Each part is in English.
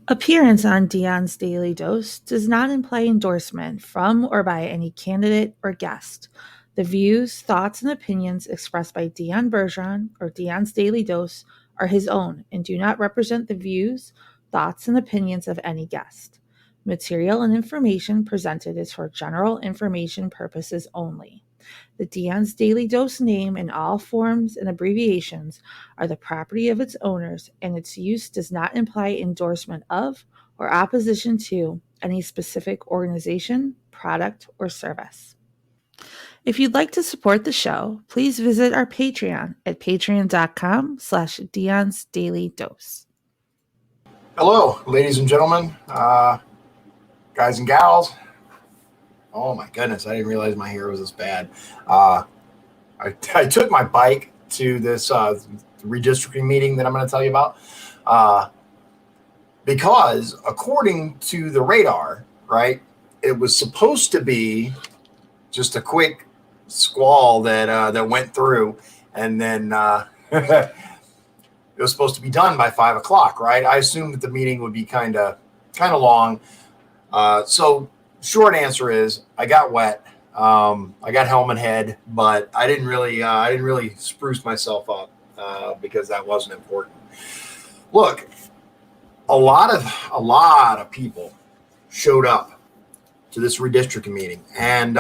Appearance on Dion's Daily Dose does not imply endorsement from or by any candidate or guest. The views, thoughts, and opinions expressed by Dion Bergeron or Dion's Daily Dose are his own and do not represent the views, thoughts, and opinions of any guest. Material and information presented is for general information purposes only. The Dion's Daily Dose name in all forms and abbreviations are the property of its owners, and its use does not imply endorsement of or opposition to any specific organization, product, or service. If you'd like to support the show, please visit our Patreon at patreon.com/Dion's Daily Dose. Hello, ladies and gentlemen, guys and gals. Oh my goodness, I didn't realize my hair was this bad. I took my bike to this redistricting meeting that I'm going to tell you about because according to the radar, right, it was supposed to be just a quick squall that went through, and then it was supposed to be done by 5 o'clock, right? I assumed that the meeting would be kind of long. So short answer is I got wet. I got helmet head, but I didn't really spruce myself up because that wasn't important. Look, a lot of people showed up to this redistricting meeting, and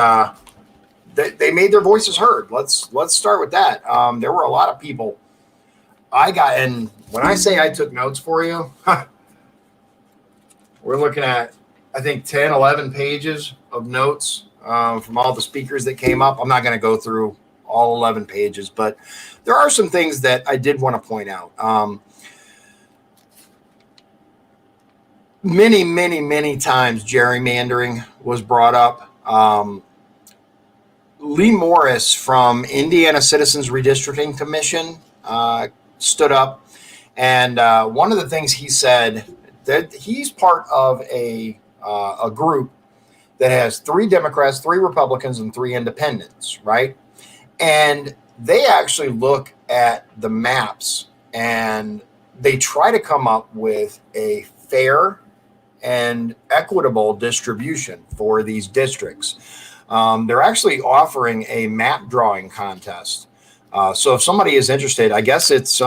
they made their voices heard. Let's start with that. There were a lot of people. And when I say I took notes for you, we're looking at, I think, 10, 11 pages of notes from all the speakers that came up. I'm not going to go through all 11 pages, but there are some things that I did want to point out. Many times gerrymandering was brought up. Lee Morris from Indiana Citizens Redistricting Commission stood up, and one of the things he said, that he's part of a group that has 3 Democrats, 3 Republicans, and 3 independents, right? And they actually look at the maps and they try to come up with a fair and equitable distribution for these districts. They're actually offering a map drawing contest. So if somebody is interested, I guess it's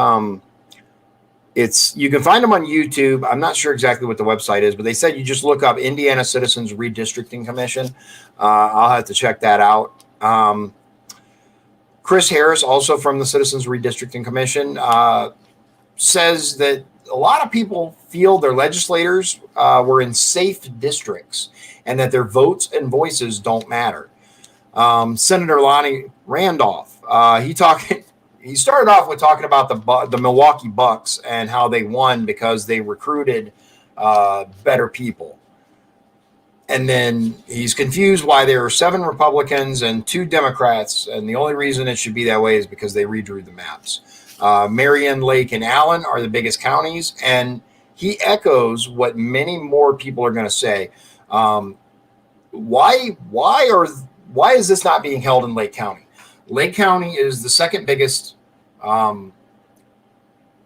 you can find them on YouTube. I'm not sure exactly what the website is, but they said you just look up Indiana Citizens Redistricting Commission. I'll have to check that out. Chris Harris, also from the Citizens Redistricting Commission, says that a lot of people feel their legislators were in safe districts and that their votes and voices don't matter. Senator Lonnie Randolph, he started off with talking about the Milwaukee Bucks and how they won because they recruited better people. And then he's confused why there are 7 Republicans and 2 Democrats, and the only reason it should be that way is because they redrew the maps. Marion, Lake, and Allen are the biggest counties, and he echoes what many more people are going to say. Why is this not being held in Lake County? Lake County is the second biggest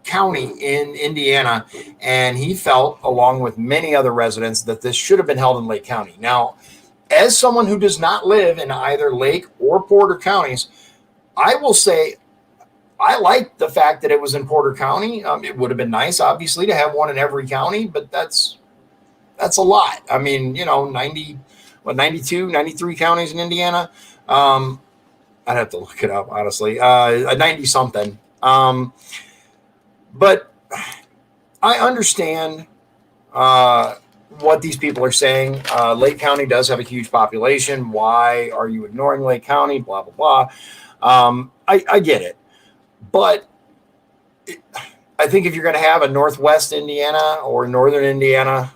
county in Indiana, and he felt, along with many other residents, that this should have been held in Lake County. Now, as someone who does not live in either Lake or Porter counties, I will say I like the fact that it was in Porter County. It would have been nice, obviously, to have one in every county, but that's a lot. I mean, 92, 93 counties in Indiana. I'd have to look it up, honestly. 90 something. But I understand what these people are saying. Lake County does have a huge population. Why are you ignoring Lake County? Blah, blah, blah. I get it. But I think if you're going to have a Northwest Indiana or Northern Indiana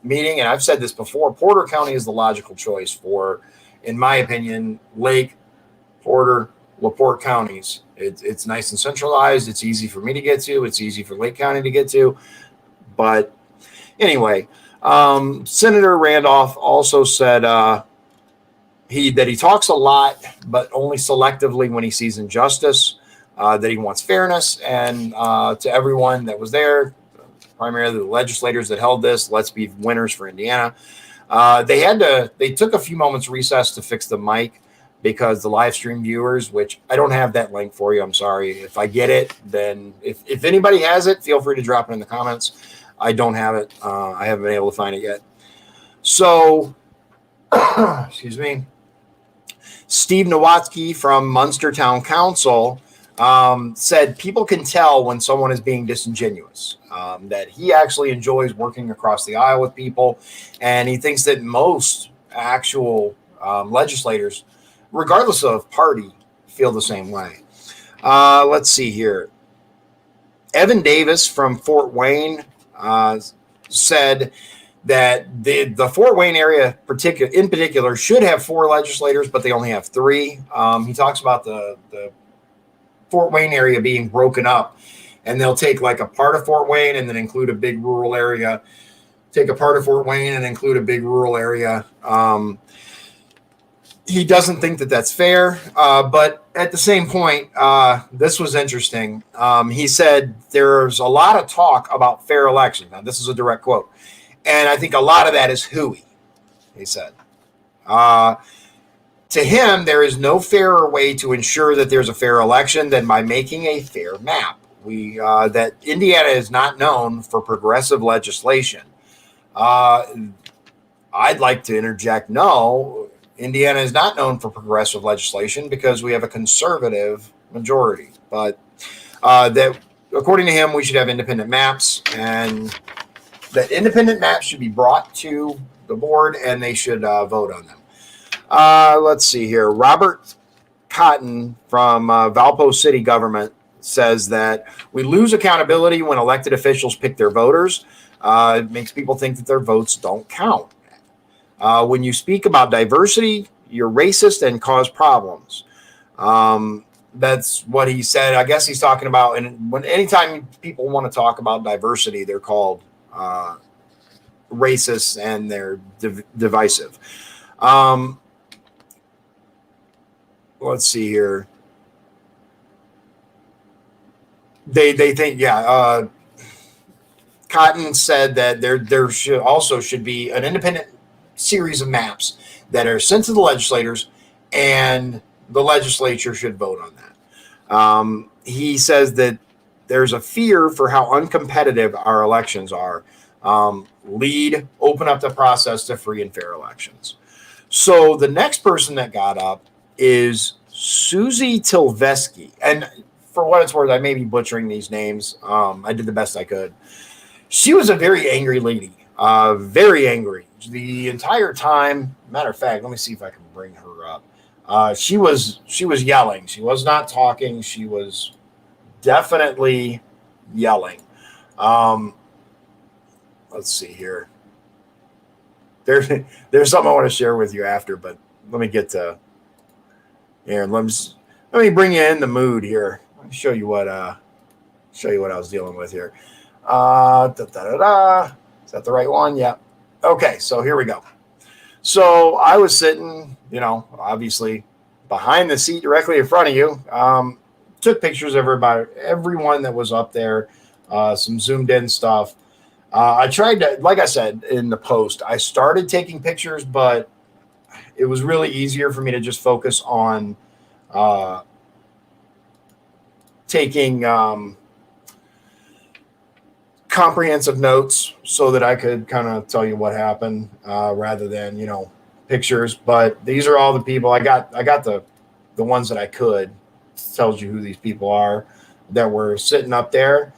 meeting, and I've said this before, Porter County is the logical choice for, in my opinion, Lake, Porter, LaPorte counties. It's nice and centralized. It's easy for me to get to. It's easy for Lake County to get to. But anyway, Senator Randolph also said that he talks a lot, but only selectively when he sees injustice, that he wants fairness, and to everyone that was there, primarily the legislators that held this. Let's be winners for Indiana. They took a few moments recess to fix the mic because the live stream viewers, which I don't have that link for you. I'm sorry. If I get it, then if anybody has it, feel free to drop it in the comments. I don't have it. I haven't been able to find it yet. So, excuse me. Steve Nowatzki from Munster Town Council said people can tell when someone is being disingenuous, that he actually enjoys working across the aisle with people, and he thinks that most actual legislators, regardless of party, feel the same way. Let's see here. Evan Davis from Fort Wayne said that the Fort Wayne area in particular should have 4 legislators, but they only have 3. He talks about the Fort Wayne area being broken up, and they'll take like a part of Fort Wayne and then include a big rural area, take a part of Fort Wayne and include a big rural area. He doesn't think that that's fair, but at the same point, this was interesting. He said there's a lot of talk about fair elections. Now, this is a direct quote. And I think a lot of that is hooey, he said. To him, there is no fairer way to ensure that there's a fair election than by making a fair map. That Indiana is not known for progressive legislation. I'd like to interject, no, Indiana is not known for progressive legislation because we have a conservative majority. But that, according to him, we should have independent maps, and that independent maps should be brought to the board, and they should vote on them. Let's see here. Robert Cotton from Valpo City Government says that we lose accountability when elected officials pick their voters. It makes people think that their votes don't count. When you speak about diversity, you're racist and cause problems. That's what he said. I guess he's talking about, and anytime people want to talk about diversity, they're called racist and they're divisive. Let's see here. They think, Cotton said that there should be an independent series of maps that are sent to the legislators, and the legislature should vote on that. He says that there's a fear for how uncompetitive our elections are. Open up the process to free and fair elections. So the next person that got up is Susie Tilveski. And for what it's worth, I may be butchering these names. I did the best I could. She was a very angry lady, very angry the entire time. Matter of fact, let me see if I can bring her up. She was yelling. She was not talking. She was definitely yelling. Let's see here. There's something I want to share with you after, but let me get to here. Let me bring you in the mood here. Let me show you what I was dealing with here. Is that the right one? Yeah. Okay, so here we go. So I was sitting, obviously behind the seat directly in front of you. Took pictures of everyone that was up there, some zoomed in stuff. I tried to, like I said in the post, I started taking pictures, but it was really easier for me to just focus on taking comprehensive notes so that I could kind of tell you what happened rather than, pictures. But these are all the people I got the ones that I could. It tells you who these people are that were sitting up there.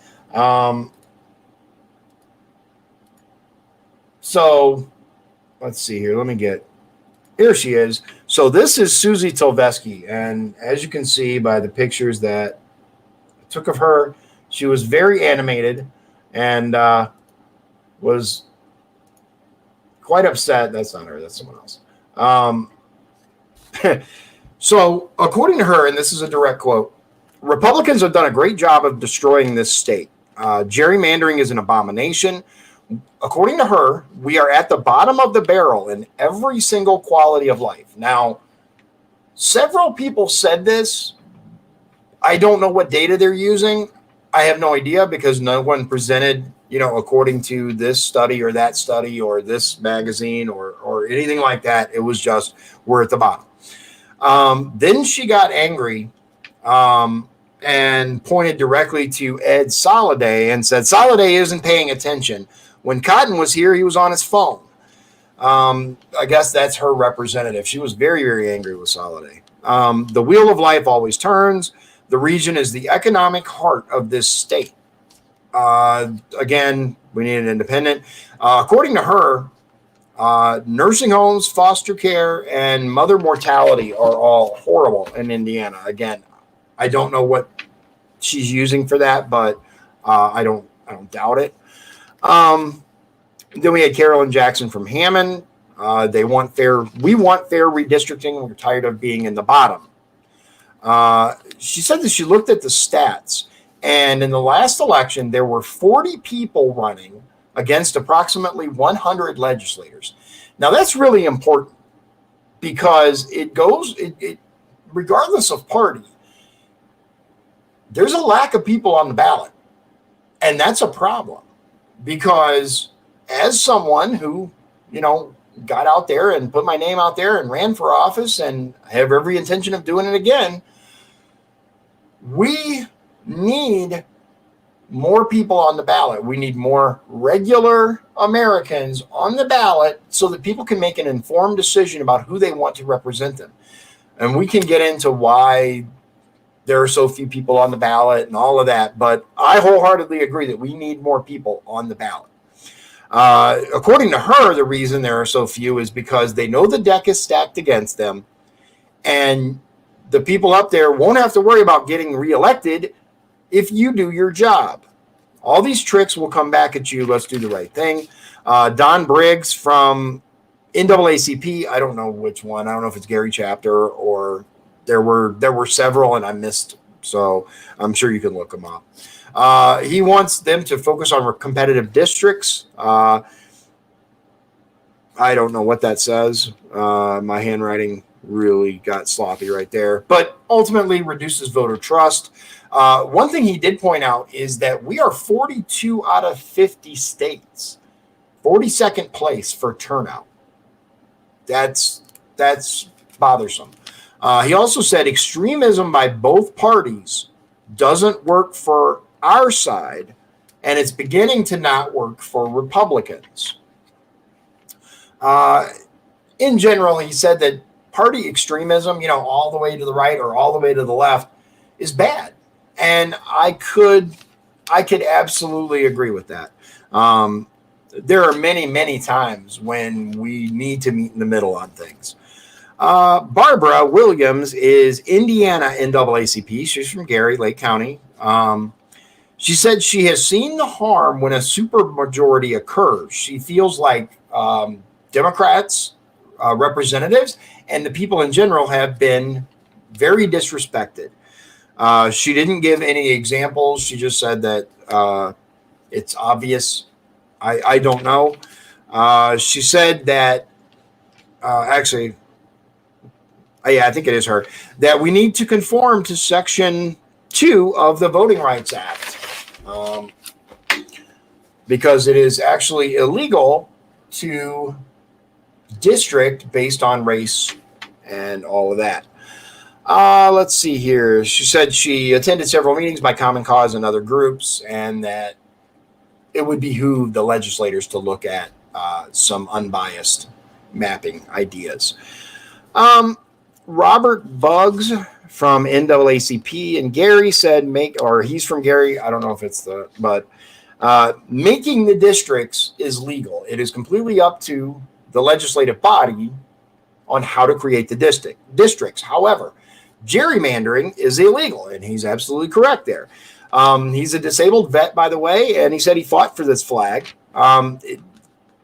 So let's see here. Here she is. So this is Susie Tilveski. And as you can see by the pictures that I took of her, she was very animated and was quite upset. That's not her. That's someone else. So according to her, and this is a direct quote, Republicans have done a great job of destroying this state. Gerrymandering is an abomination. According to her, we are at the bottom of the barrel in every single quality of life. Now, several people said this. I don't know what data they're using. I have no idea because no one presented according to this study or that study or this magazine or anything like that. It was just we're at the bottom. Then she got angry and pointed directly to Ed Soliday and said, Soliday isn't paying attention. When Cotton was here, he was on his phone. I guess that's her representative. She was very, very angry with Soliday. The wheel of life always turns. The region is the economic heart of this state. Again, we need an independent. According to her, nursing homes, foster care, and mother mortality are all horrible in Indiana. Again, I don't know what she's using for that, but I don't doubt it. Then we had Carolyn Jackson from Hammond. They want fair. We want fair redistricting. We're tired of being in the bottom. She said that she looked at the stats, and in the last election, there were 40 people running against approximately 100 legislators. Now, that's really important because it regardless of party, there's a lack of people on the ballot. And that's a problem because as someone who, got out there and put my name out there and ran for office and have every intention of doing it again, we need more people on the ballot. We need more regular Americans on the ballot so that people can make an informed decision about who they want to represent them. And we can get into why there are so few people on the ballot and all of that. But I wholeheartedly agree that we need more people on the ballot. According to her, the reason there are so few is because they know the deck is stacked against them. And the people up there won't have to worry about getting reelected if you do your job. All these tricks will come back at you. Let's do the right thing. Don Briggs from NAACP. I don't know which one. I don't know if it's Gary chapter or there were several and I missed. So I'm sure you can look them up. He wants them to focus on competitive districts. I don't know what that says. My handwriting really got sloppy right there, but ultimately reduces voter trust. One thing he did point out is that we are 42 out of 50 states, 42nd place for turnout. That's bothersome. He also said extremism by both parties doesn't work for our side, and it's beginning to not work for Republicans. In general, he said that party extremism, all the way to the right or all the way to the left, is bad. And I could absolutely agree with that. There are many, many times when we need to meet in the middle on things. Barbara Williams is Indiana NAACP. She's from Gary, Lake County. She said she has seen the harm when a supermajority occurs. She feels like Democrats, representatives, and the people in general have been very disrespected. She didn't give any examples. She just said that it's obvious. I don't know. She said that actually, I think it is her, that we need to conform to Section 2 of the Voting Rights Act because it is actually illegal to district based on race and all of that. Let's see here. She said she attended several meetings by Common Cause and other groups, and that it would behoove the legislators to look at some unbiased mapping ideas. Robert Buggs from NAACP and Gary said he's from Gary. I don't know if it's making the districts is legal. It is completely up to the legislative body on how to create the districts. However, gerrymandering is illegal, and he's absolutely correct there. He's a disabled vet, by the way, and he said he fought for this flag.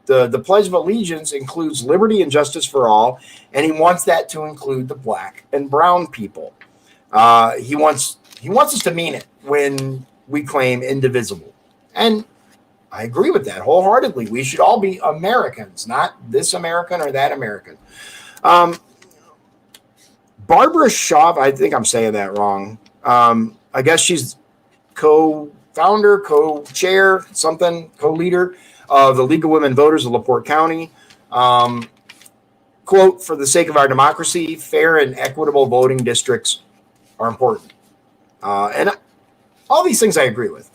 The Pledge of Allegiance includes liberty and justice for all, and he wants that to include the black and brown people. He wants us to mean it when we claim indivisible. And I agree with that wholeheartedly. We should all be Americans, not this American or that American. Barbara Shaw, I think I'm saying that wrong. I guess she's founder, co-chair, co-leader of the League of Women Voters of LaPorte County. Quote, for the sake of our democracy, fair and equitable voting districts are important. And all these things I agree with.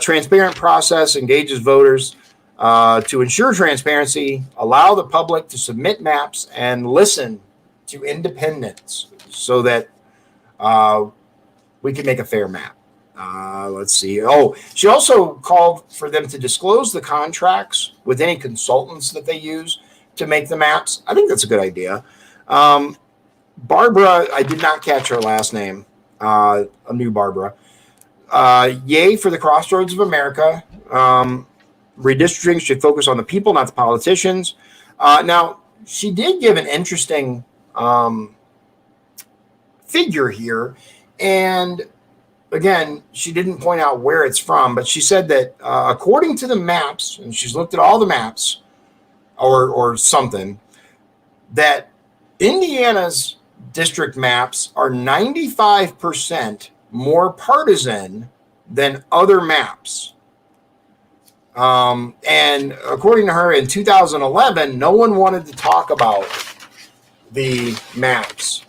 Transparent process engages voters to ensure transparency, allow the public to submit maps, and listen to independents so that we can make a fair map. Let's see. Oh, she also called for them to disclose the contracts with any consultants that they use to make the maps. I think that's a good idea. Barbara, I did not catch her last name. A new Barbara. Yay for the Crossroads of America. Redistricting should focus on the people, not the politicians. Now, she did give an interesting figure here. And again, she didn't point out where it's from, but she said that according to the maps, and she's looked at all the maps or something, that Indiana's district maps are 95% more partisan than other maps. And according to her, in 2011, no one wanted to talk about the maps.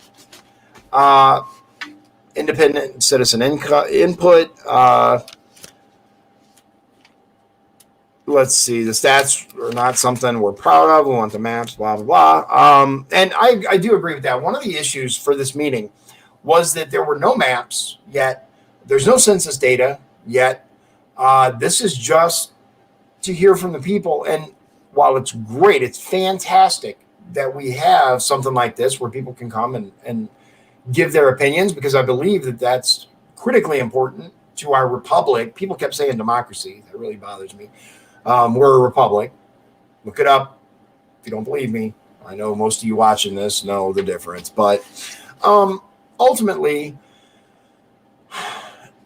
Independent citizen input. Let's see. The stats are not something we're proud of. We want the maps, blah, blah, blah. And I do agree with that. One of the issues for this meeting was that there were no maps yet. There's no census data yet. This is just to hear from the people. And while it's great, it's fantastic that we have something like this where people can come and give their opinions, because I believe that that's critically important to our republic. People kept saying democracy. That really bothers me. We're a republic. Look it up if you don't believe me. I know most of you watching this know the difference. But ultimately,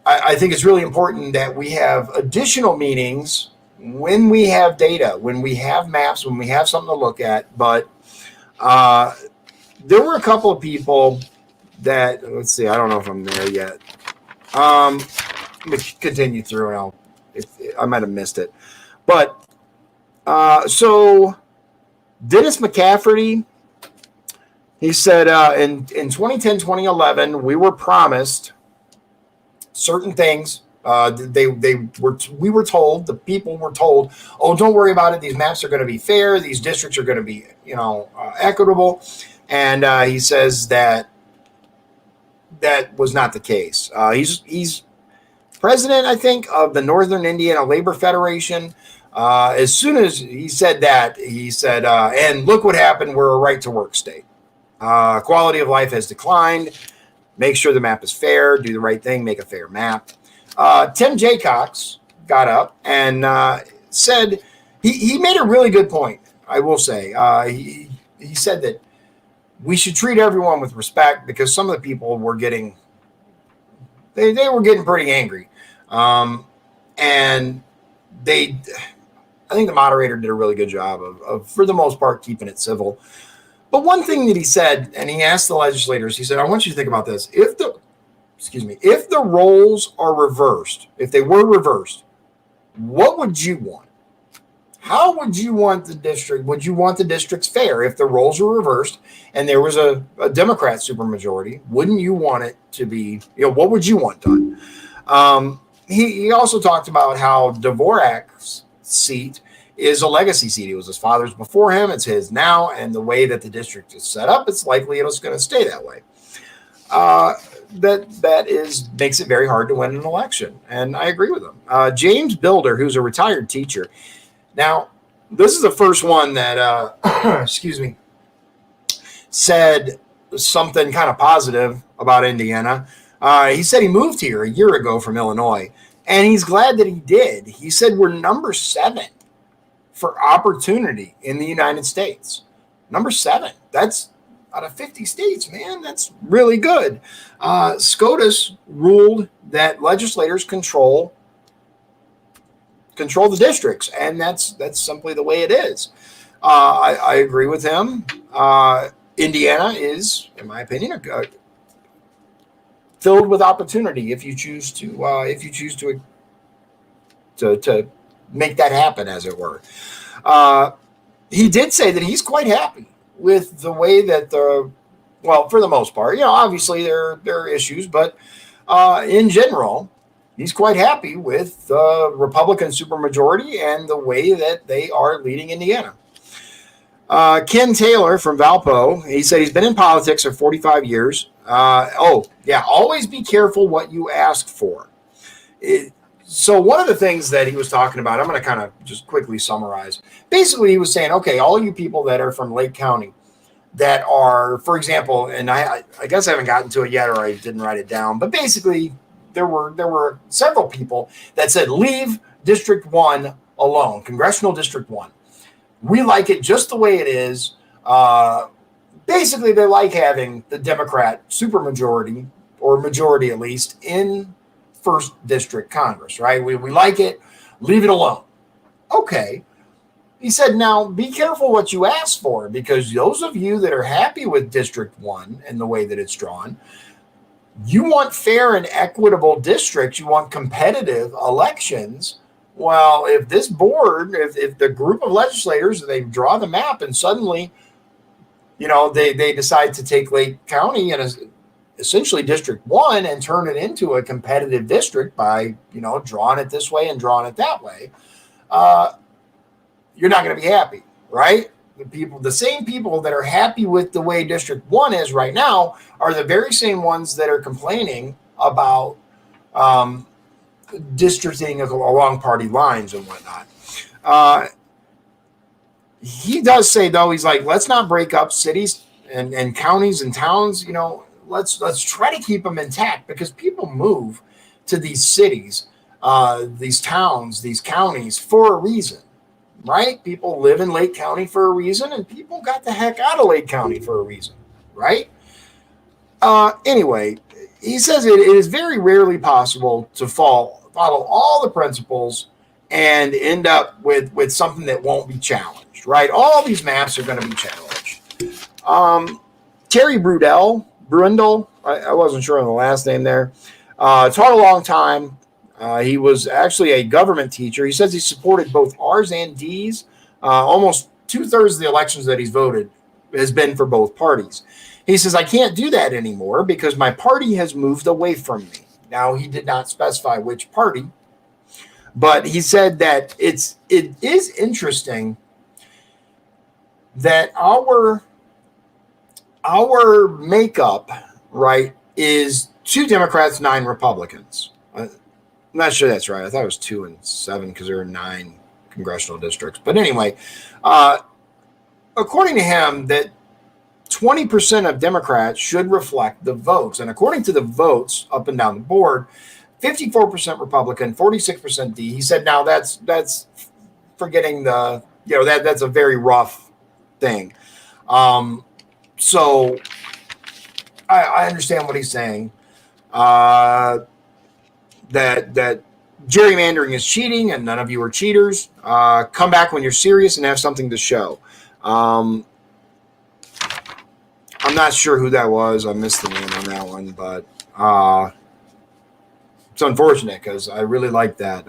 I think it's really important that we have additional meetings when we have data, when we have maps, when we have something to look at. But there were a couple of people that, let's see, I don't know if I'm there yet. Let me continue through and I might have missed it. But so Dennis McCafferty, he said in 2010, 2011, we were promised certain things. We were told, the people were told, oh, don't worry about it. These maps are going to be fair. These districts are going to be, equitable. And he says that was not the case. He's president, I think, of the Northern Indiana Labor Federation. As soon as he said that, he said, and look what happened. We're a right to work state. Quality of life has declined. Make sure the map is fair. Do the right thing. Make a fair map. Tim Jaycox got up and said he made a really good point. I will say he said that we should treat everyone with respect, because some of the people were getting they were getting pretty angry, and I think the moderator did a really good job of for the most part keeping it civil. But one thing that he said, and he asked the legislators, he said, I want you to think about this. If the roles are reversed, if they were reversed, what would you want? How would you want the district? Would you want the districts fair if the roles were reversed and there was a Democrat supermajority? Wouldn't you want it to be, what would you want done? He also talked about how Dvorak's seat is a legacy seat. It was his father's before him. It's his now. And the way that the district is set up, it's likely it's going to stay that way. That makes it very hard to win an election. And I agree with him. James Builder, who's a retired teacher. Now, this is the first one that, said something kind of positive about Indiana. He said he moved here a year ago from Illinois, and he's glad that he did. He said we're number 7 for opportunity in the United States. Number 7. That's out of 50 states, man. That's really good. SCOTUS ruled that legislators control the districts, and that's simply the way it is. I agree with him. Indiana is, in my opinion, filled with opportunity if you choose to to make that happen, as it were. He did say that he's quite happy with the way that for the most part, obviously there are issues, but in general, he's quite happy with the Republican supermajority and the way that they are leading Indiana. Ken Taylor from Valpo, he said he's been in politics for 45 years. Always be careful what you ask for. So one of the things that he was talking about, I'm going to kind of just quickly summarize. Basically, he was saying, okay, all you people that are from Lake County that are, for example, and I guess I haven't gotten to it yet, or I didn't write it down, but basically there were several people that said, leave District 1 alone, Congressional District 1. We like it just the way it is. Basically, they like having the Democrat supermajority, or majority at least, in First District Congress, right? We like it. Leave it alone. Okay. He said, now be careful what you ask for, because those of you that are happy with District 1 and the way that it's drawn, you want fair and equitable districts. You want competitive elections. Well, if this board, if the group of legislators, they draw the map and suddenly, they decide to take Lake County and essentially District 1 and turn it into a competitive district by, drawing it this way and drawing it that way, you're not going to be happy, right? The same people that are happy with the way District 1 is right now are the very same ones that are complaining about districting along party lines and whatnot. He does say, though, he's like, let's not break up cities and counties and towns. Let's try to keep them intact, because people move to these cities, these towns, these counties for a reason, right? People live in Lake County for a reason, and people got the heck out of Lake County for a reason, right? Anyway, he says it is very rarely possible to follow all the principles and end up with something that won't be challenged, right? All these maps are going to be challenged. Terry Brundle, I wasn't sure on the last name there, taught a long time. He was actually a government teacher. He says he supported both R's and D's. Almost 2/3 of the elections that he's voted has been for both parties. He says, I can't do that anymore because my party has moved away from me. Now, he did not specify which party, but he said that it is interesting that our makeup, right, is 2 Democrats, 9 Republicans. I'm not sure that's right. I thought it was 2 and 7 because there are 9 congressional districts. But anyway, according to him, that 20% of Democrats should reflect the votes. And according to the votes up and down the board, 54% Republican, 46% D. He said, now that's forgetting that's a very rough thing. So I understand what he's saying. That gerrymandering is cheating and none of you are cheaters. Come back when you're serious and have something to show. I'm not sure who that was. I missed the name on that one, but it's unfortunate because I really like that.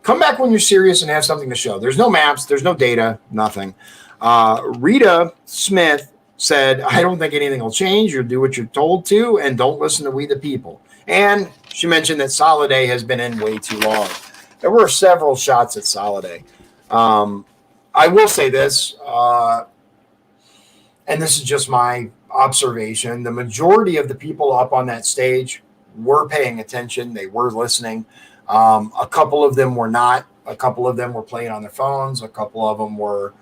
Come back when you're serious and have something to show. There's no maps. There's no data. Nothing. Rita Smith said, I don't think anything will change. You'll do what you're told to and don't listen to we the people. And she mentioned that Soliday has been in way too long. There were several shots at Soliday. I will say this, and this is just my observation. The majority of the people up on that stage were paying attention. They were listening. A couple of them were not. A couple of them were playing on their phones. A couple of them were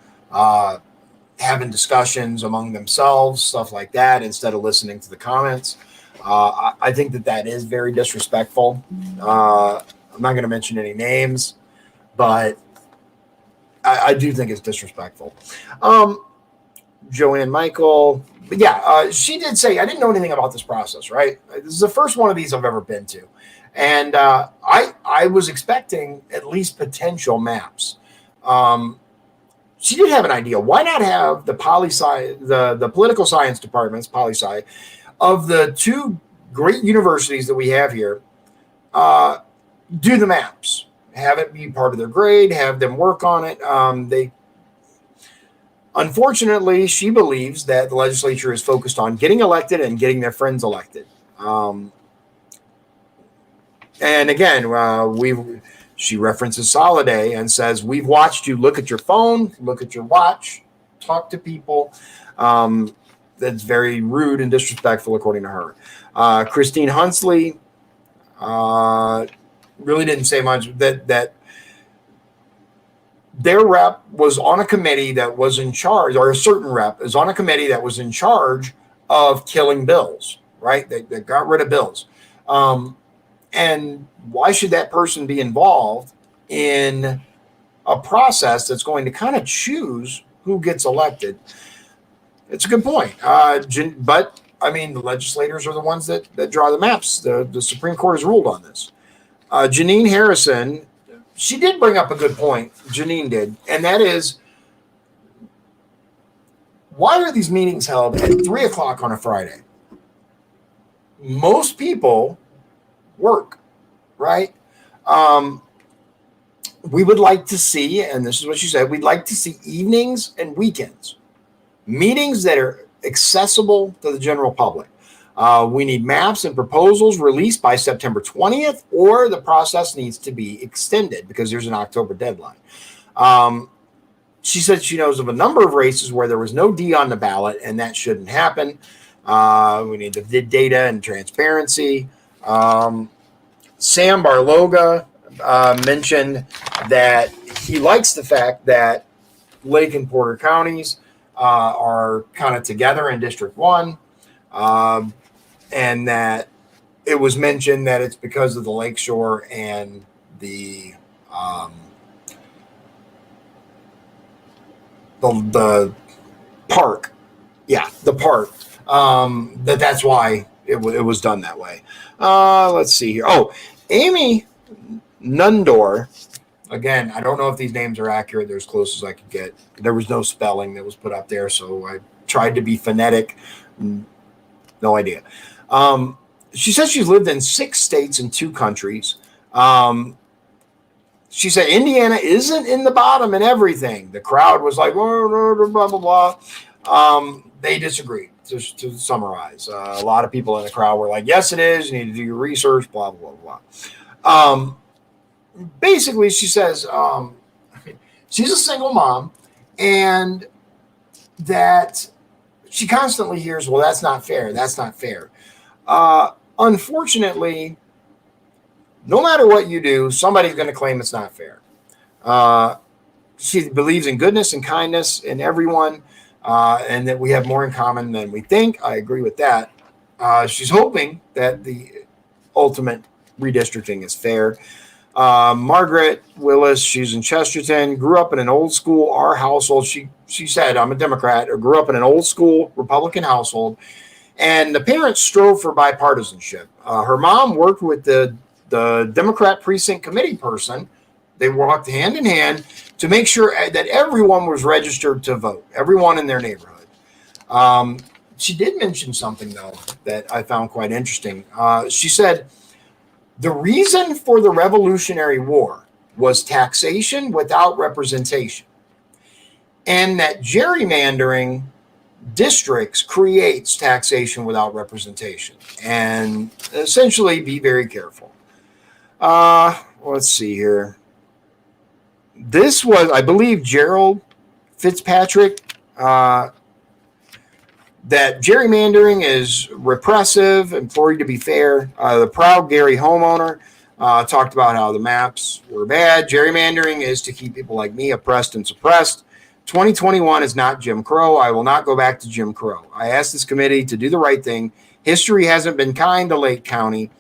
having discussions among themselves, stuff like that, instead of listening to the comments. I think that is very disrespectful. I'm not going to mention any names, but I do think it's disrespectful. Joanne Michael, but yeah, she did say, I didn't know anything about this process, right? This is the first one of these I've ever been to. And I was expecting at least potential maps. She did have an idea. Why not have the poli-sci, the political science departments, poli-sci, of the 2 great universities that we have here, do the maps have it be part of their grade, have them work on it. Unfortunately, she believes that the legislature is focused on getting elected and getting their friends elected. And again, she references Soliday and says, we've watched you look at your phone, look at your watch, talk to people. That's very rude and disrespectful, according to her. Christine Hunsley really didn't say much. That their rep was on a committee that was in charge, or a certain rep is on a committee that was in charge of killing bills, right? They got rid of bills. And why should that person be involved in a process that's going to kind of choose who gets elected? It's a good point. But, I mean, the legislators are the ones that draw the maps. The Supreme Court has ruled on this. Janine Harrison, she did bring up a good point. Janine did. And that is, why are these meetings held at 3 o'clock on a Friday? Most people work, right? We would like to see, and this is what she said, we'd like to see evenings and weekends, meetings that are accessible to the general public. We need maps and proposals released by September 20th, or the process needs to be extended because there's an October deadline. She said she knows of a number of races where there was no D on the ballot, and that shouldn't happen. We need the data and transparency. Sam Barloga mentioned that he likes the fact that Lake and Porter counties are kind of together in District 1, and that it was mentioned that it's because of the lakeshore and the park. Yeah, the park. That's why it was done that way. Let's see here. Oh, Amy Nundor. Again, I don't know if these names are accurate. They're as close as I could get. There was no spelling that was put up there, so I tried to be phonetic. No idea. She says she's lived in 6 states and 2 countries. She said Indiana isn't in the bottom in everything. The crowd was like, oh, blah, blah, blah. They disagreed, just to summarize. A lot of people in the crowd were like, yes, it is. You need to do your research, blah, blah, blah. Basically, she says she's a single mom, and that she constantly hears, well, that's not fair. That's not fair. Unfortunately, no matter what you do, somebody's going to claim it's not fair. She believes in goodness and kindness in everyone, and that we have more in common than we think. I agree with that. She's hoping that the ultimate redistricting is fair. Margaret Willis, she's in Chesterton, grew up in an old school, our household. She said, I'm a Democrat, or grew up in an old school Republican household. And the parents strove for bipartisanship. Her mom worked with the Democrat precinct committee person. They walked hand in hand to make sure that everyone was registered to vote, everyone in their neighborhood. She did mention something, though, that I found quite interesting. She said, the reason for the Revolutionary War was taxation without representation, and that gerrymandering districts creates taxation without representation. And essentially, be very careful. Let's see here. This was, I believe, Gerald Fitzpatrick, that gerrymandering is repressive, imploring to be fair. The proud Gary homeowner talked about how the maps were bad. Gerrymandering is to keep people like me oppressed and suppressed. 2021 is not Jim Crow. I will not go back to Jim Crow. I asked this committee to do the right thing. History hasn't been kind to Lake County.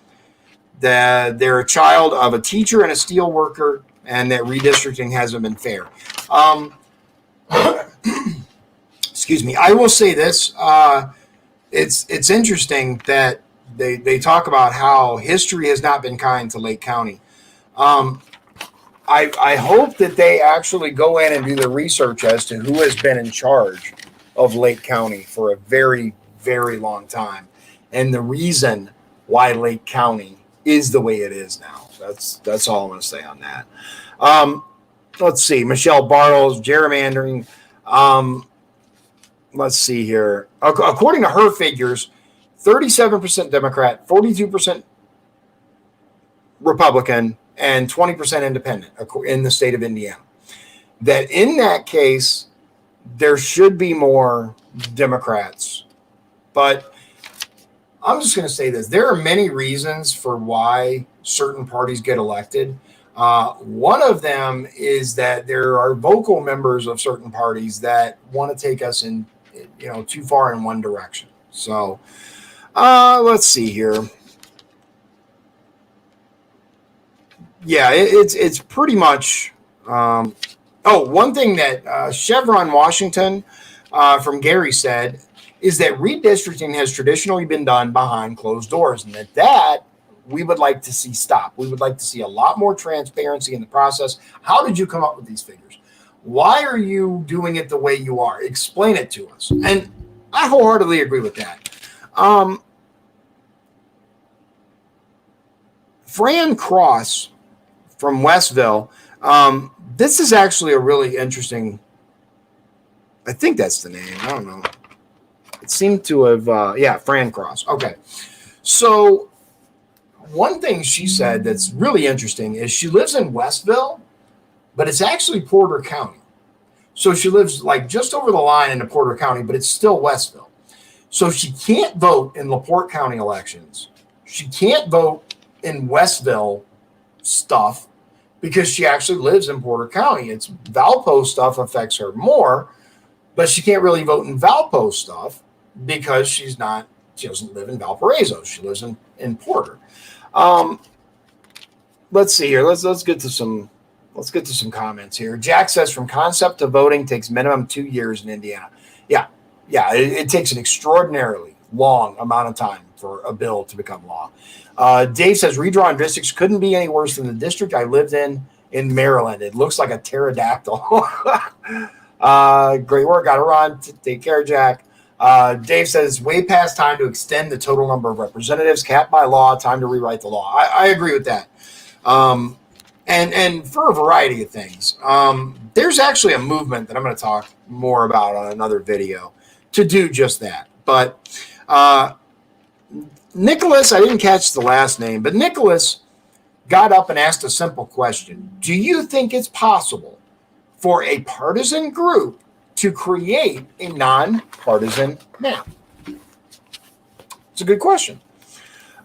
They're a child of a teacher and a steel worker, and that redistricting hasn't been fair. Excuse me. I will say this. It's interesting that they talk about how history has not been kind to Lake County. I hope that they actually go in and do the research as to who has been in charge of Lake County for a very, very long time, and the reason why Lake County is the way it is now. That's all I'm going to say on that. Let's see. Michelle Bartles, gerrymandering. Let's see here. According to her figures, 37% Democrat, 42% Republican, and 20% independent in the state of Indiana. That in that case, there should be more Democrats. But I'm just going to say this. There are many reasons for why certain parties get elected. One of them is that there are vocal members of certain parties that want to take us in, too far in one direction. So let's see here. Yeah, it's pretty much. One thing that Chevron Washington from Gary said is that redistricting has traditionally been done behind closed doors, and that we would like to see stop. We would like to see a lot more transparency in the process. How did you come up with these figures? Why are you doing it the way you are? Explain it to us. And I wholeheartedly agree with that. Fran Cross from Westville. This is actually a really interesting. I think that's the name. I don't know. It seemed to have, Fran Cross. Okay. So one thing she said that's really interesting is she lives in Westville, but it's actually Porter County. So she lives like just over the line into Porter County, but it's still Westville. So she can't vote in LaPorte County elections. She can't vote in Westville stuff because she actually lives in Porter County. It's Valpo stuff affects her more, but she can't really vote in Valpo stuff because she doesn't live in Valparaiso. She lives in Porter. Let's see here. Let's get to some comments here. Jack says from concept to voting takes minimum 2 years in Indiana. Yeah. It takes an extraordinarily long amount of time for a bill to become law. Dave says redrawn districts couldn't be any worse than the district I lived in Maryland. It looks like a pterodactyl. Great work. Got to run. Take care, Jack. Dave says way past time to extend the total number of representatives capped by law. Time to rewrite the law. I agree with that. And for a variety of things. There's actually a movement that I'm going to talk more about on another video to do just that. But Nicholas, I didn't catch the last name, but Nicholas got up and asked a simple question. Do you think it's possible for a partisan group to create a nonpartisan map? It's a good question.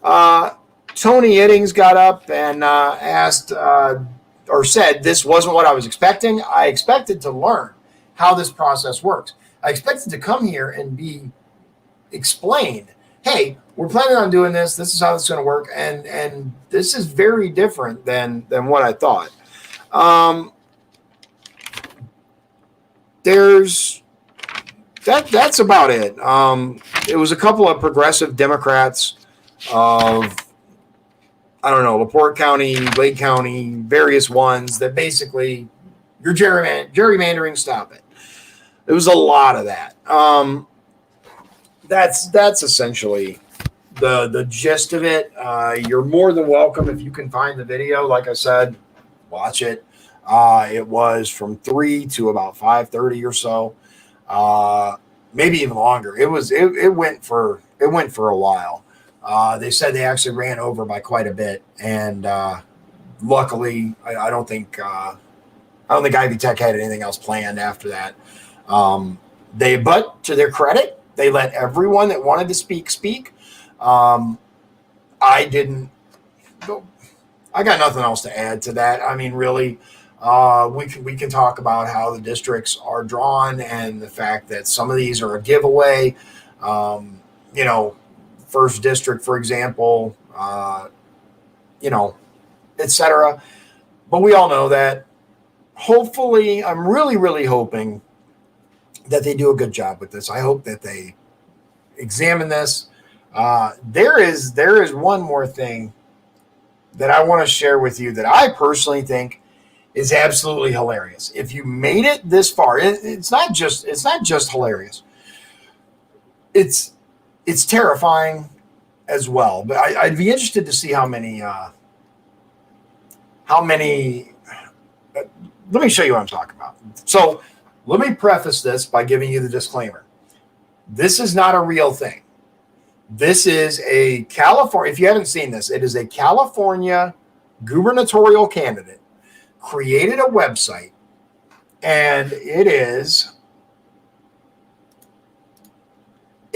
Tony Iddings got up and asked or said, this wasn't what I was expecting. I expected to learn how this process works. I expected to come here and be explained, hey, we're planning on doing this. This is how it's going to work. And this is very different than what I thought. That's about it. It was a couple of progressive Democrats of, I don't know, LaPorte County, Lake County, various ones that basically you're gerrymandering, stop it. It was a lot of that. That's essentially the gist of it. You're more than welcome if you can find the video. Like I said, watch it. It was from 3 to about 5:30 or so, maybe even longer. It went for a while. They said they actually ran over by quite a bit, and luckily, I don't think Ivy Tech had anything else planned after that. But to their credit, they let everyone that wanted to speak. I didn't. I got nothing else to add to that. I mean, really, we can talk about how the districts are drawn and the fact that some of these are a giveaway. First district, for example, etc. But we all know that. Hopefully, I'm really, really hoping that they do a good job with this. I hope that they examine this. There is one more thing that I want to share with you that I personally think is absolutely hilarious. If you made it this far, it's not just hilarious. It's terrifying as well. But I'd be interested to see how many how many. Let me show you what I'm talking about. So let me preface this by giving you the disclaimer. This is not a real thing. This is a California, if you haven't seen this, it is a California gubernatorial candidate created a website, and it is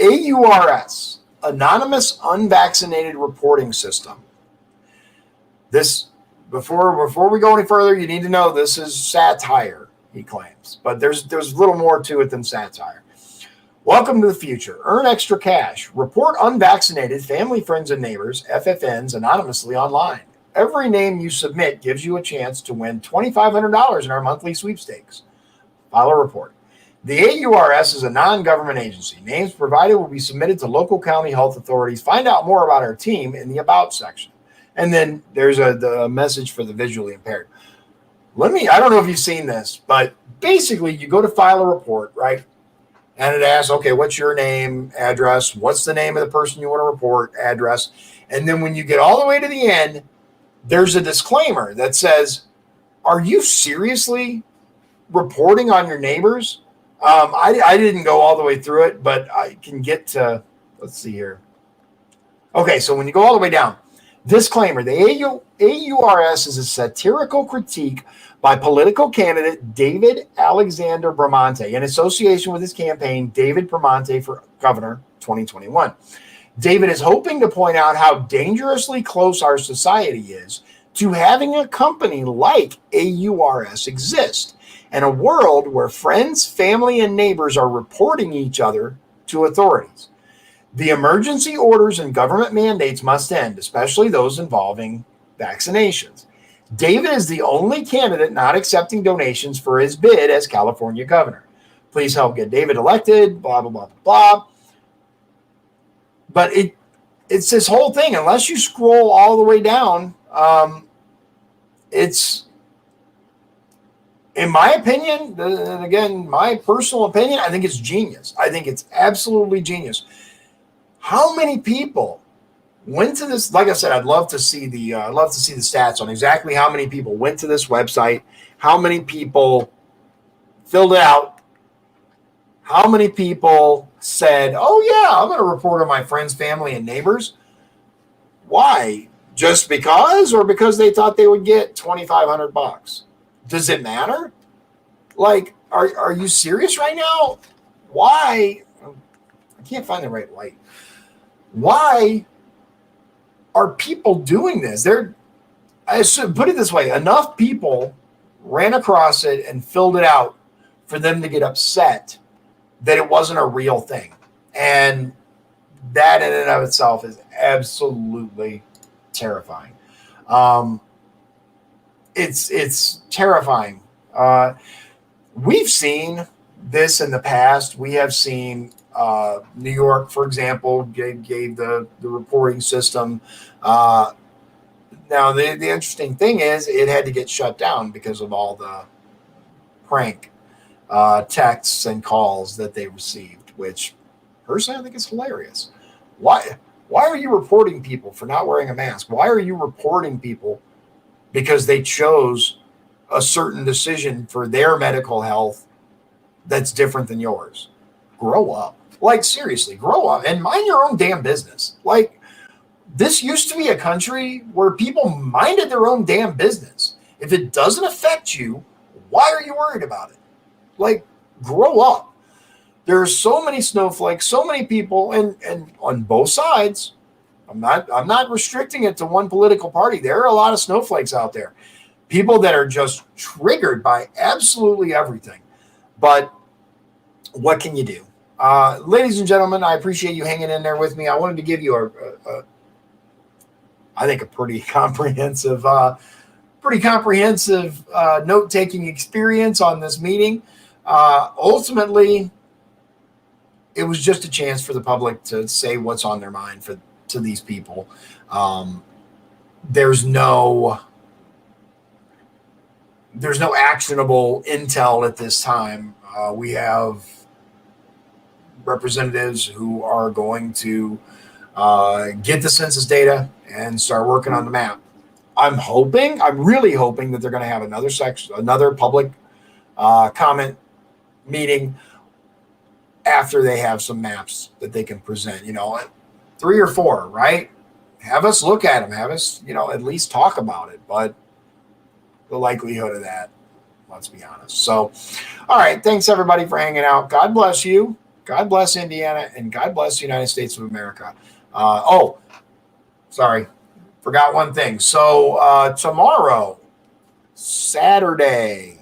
AURS, Anonymous Unvaccinated Reporting System. This, before we go any further, you need to know this is satire, he claims, but there's a little more to it than satire. Welcome to the future. Earn extra cash. Report unvaccinated family, friends, and neighbors, FFNs, anonymously online. Every name you submit gives you a chance to win $2,500 in our monthly sweepstakes. File a report. The AURS is a non-government agency. Names provided will be submitted to local county health authorities. Find out more about our team in the About section. And then there's the message for the visually impaired. I don't know if you've seen this, but basically you go to file a report, right? And it asks, okay, what's your name, address? What's the name of the person you want to report, address? And then when you get all the way to the end, there's a disclaimer that says, are you seriously reporting on your neighbors? I didn't go all the way through it, but I can get to, let's see here. Okay, so when you go all the way down, disclaimer, the AURS is a satirical critique by political candidate David Alexander Bramante in association with his campaign, David Bramante for Governor 2021. David is hoping to point out how dangerously close our society is to having a company like AURS exist, and a world where friends, family, and neighbors are reporting each other to authorities. The emergency orders and government mandates must end, especially those involving vaccinations. David is the only candidate not accepting donations for his bid as California governor. Please help get David elected, blah, blah, blah, blah. But it's this whole thing. Unless you scroll all the way down, it's, in my opinion, and again, my personal opinion, I think it's genius. I think it's absolutely genius. How many people went to this? Like I said, I'd love to see the stats on exactly how many people went to this website, how many people filled it out, how many people said, "Oh yeah, I'm going to report on my friends, family, and neighbors." Why? Just because, or because they thought they would get $2,500? Does it matter? Like, are you serious right now? Why? I can't find the right light. Why are people doing this? I should put it this way: enough people ran across it and filled it out for them to get upset that it wasn't a real thing. And that in and of itself is absolutely terrifying. It's terrifying. We've seen this in the past. We have seen New York, for example, gave the reporting system. Now, the interesting thing is it had to get shut down because of all the prank texts and calls that they received, which personally I think is hilarious. Why are you reporting people for not wearing a mask? Why are you reporting people because they chose a certain decision for their medical health that's different than yours? Grow up. Like, seriously, grow up and mind your own damn business. Like, this used to be a country where people minded their own damn business. If it doesn't affect you, why are you worried about it? Like, grow up. There are so many snowflakes, so many people, and on both sides. I'm not restricting it to one political party. There are a lot of snowflakes out there. People that are just triggered by absolutely everything. But what can you do? Ladies and gentlemen, I appreciate you hanging in there with me. I wanted to give you I think a pretty comprehensive note-taking experience on this meeting. Ultimately, it was just a chance for the public to say what's on their mind to these people. There's no actionable intel at this time. We have representatives who are going to get the census data and start working on the map. I'm really hoping that they're going to have another public comment meeting after they have some maps that they can present, 3 or 4, right? Have us look at them, have us, at least talk about it. But the likelihood of that, let's be honest. So, all right. Thanks everybody for hanging out. God bless you. God bless Indiana, and God bless the United States of America. Sorry. Forgot one thing. So tomorrow, Saturday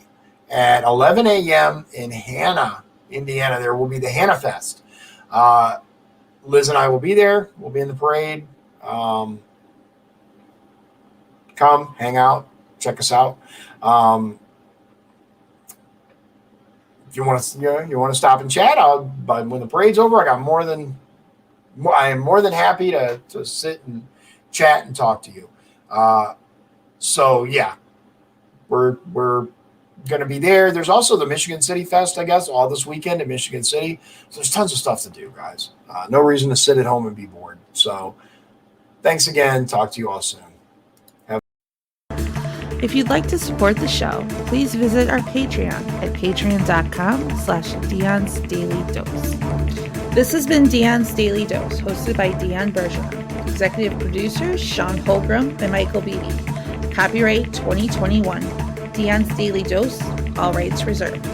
at 11 a.m. in Hanna, Indiana, there will be the Hanna Fest. Liz and I will be there. We'll be in the parade. Come, hang out, check us out. If you want to stop and chat, but when the parade's over, I am more than happy to sit and chat and talk to you. So yeah, we're going to be there. There's also the Michigan City Fest, I guess, all this weekend in Michigan City. So there's tons of stuff to do, guys. No reason to sit at home and be bored. So thanks again. Talk to you all soon. If you'd like to support the show, please visit our Patreon at patreon.com/Dion's Daily Dose. This has been Dion's Daily Dose, hosted by Dion Bergeron. Executive producers Sean Holgram and Michael Beebe. Copyright 2021. Dion's Daily Dose, all rights reserved.